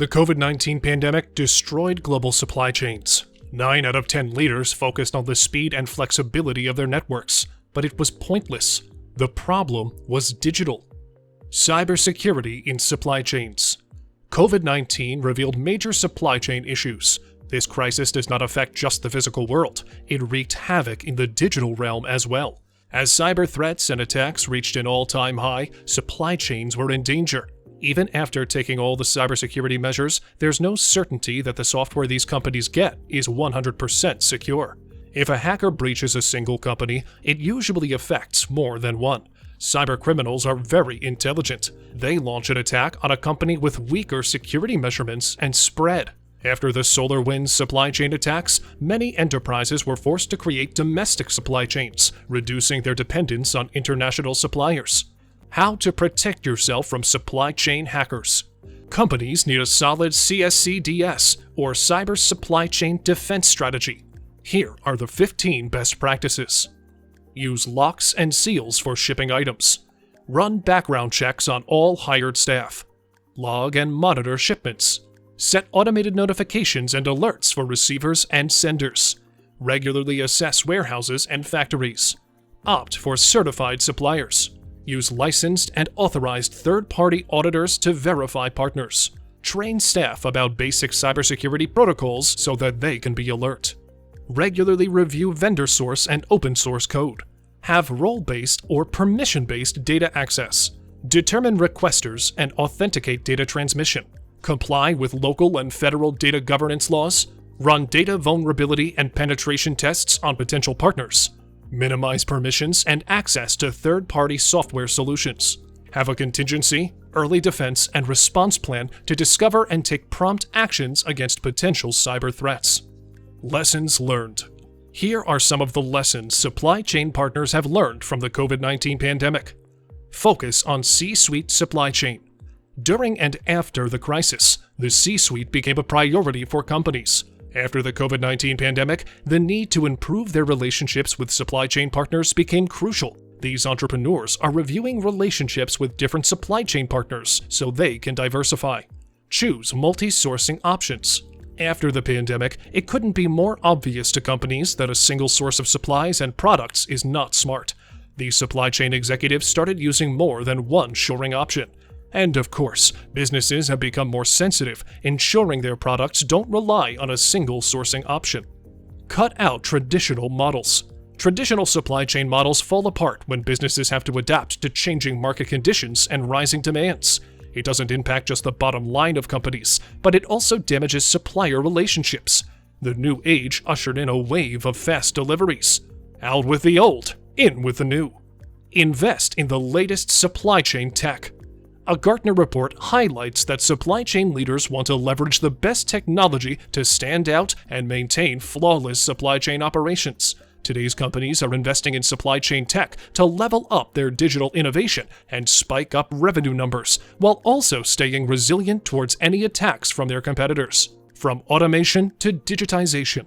The COVID-19 pandemic destroyed global supply chains. 9 out of 10 leaders focused on the speed and flexibility of their networks, but it was pointless. The problem was digital. Cybersecurity in supply chains. COVID-19 revealed major supply chain issues. This crisis does not affect just the physical world. It wreaked havoc in the digital realm as well. As cyber threats and attacks reached an all-time high, supply chains were in danger. Even after taking all the cybersecurity measures, there's no certainty that the software these companies get is 100% secure. If a hacker breaches a single company, it usually affects more than one. Cybercriminals are very intelligent. They launch an attack on a company with weaker security measurements and spread. After the SolarWinds supply chain attacks, many enterprises were forced to create domestic supply chains, reducing their dependence on international suppliers. How to protect yourself from supply chain hackers. Companies need a solid CSCDS, or Cyber Supply Chain Defense Strategy. Here are the 15 best practices. Use locks and seals for shipping items. Run background checks on all hired staff. Log and monitor shipments. Set automated notifications and alerts for receivers and senders. Regularly assess warehouses and factories. Opt for certified suppliers. Use licensed and authorized third-party auditors to verify partners. Train staff about basic cybersecurity protocols so that they can be alert. Regularly review vendor source and open source code. Have role-based or permission-based data access. Determine requesters and authenticate data transmission. Comply with local and federal data governance laws. Run data vulnerability and penetration tests on potential partners. Minimize permissions and access to third-party software solutions. Have a contingency, early defense, and response plan to discover and take prompt actions against potential cyber threats. Lessons learned. Here are some of the lessons supply chain partners have learned from the COVID-19 pandemic. Focus on C-suite supply chain. During and after the crisis, the C-suite became a priority for companies. After the COVID-19 pandemic, the need to improve their relationships with supply chain partners became crucial. These entrepreneurs are reviewing relationships with different supply chain partners so they can diversify. Choose multi-sourcing options. After the pandemic, it couldn't be more obvious to companies that a single source of supplies and products is not smart. These supply chain executives started using more than one shoring option. And of course, businesses have become more sensitive, ensuring their products don't rely on a single sourcing option. Cut out traditional models. Traditional supply chain models fall apart when businesses have to adapt to changing market conditions and rising demands. It doesn't impact just the bottom line of companies, but it also damages supplier relationships. The new age ushered in a wave of fast deliveries. Out with the old, in with the new. Invest in the latest supply chain tech. A Gartner report highlights that supply chain leaders want to leverage the best technology to stand out and maintain flawless supply chain operations. Today's companies are investing in supply chain tech to level up their digital innovation and spike up revenue numbers, while also staying resilient towards any attacks from their competitors. From automation to digitization.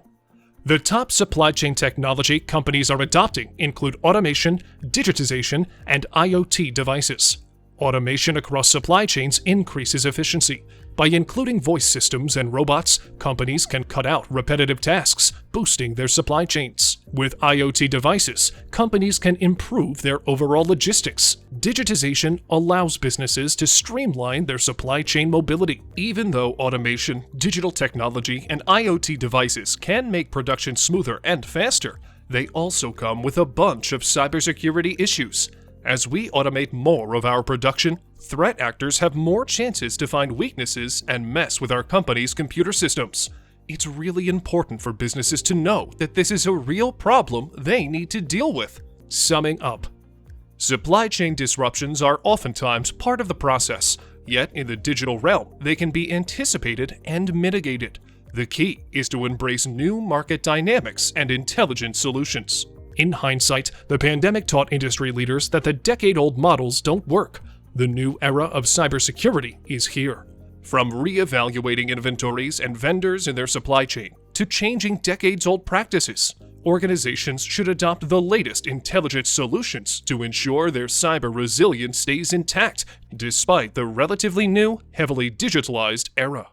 The top supply chain technology companies are adopting include automation, digitization, and IoT devices. Automation across supply chains increases efficiency. By including voice systems and robots, companies can cut out repetitive tasks, boosting their supply chains. With IoT devices, companies can improve their overall logistics. Digitization allows businesses to streamline their supply chain mobility. Even though automation, digital technology, and IoT devices can make production smoother and faster, they also come with a bunch of cybersecurity issues. As we automate more of our production, threat actors have more chances to find weaknesses and mess with our company's computer systems. It's really important for businesses to know that this is a real problem they need to deal with. Summing up, supply chain disruptions are oftentimes part of the process, yet in the digital realm, they can be anticipated and mitigated. The key is to embrace new market dynamics and intelligent solutions. In hindsight, the pandemic taught industry leaders that the decade-old models don't work. The new era of cybersecurity is here. From re-evaluating inventories and vendors in their supply chain to changing decades-old practices, organizations should adopt the latest intelligent solutions to ensure their cyber resilience stays intact despite the relatively new, heavily digitalized era.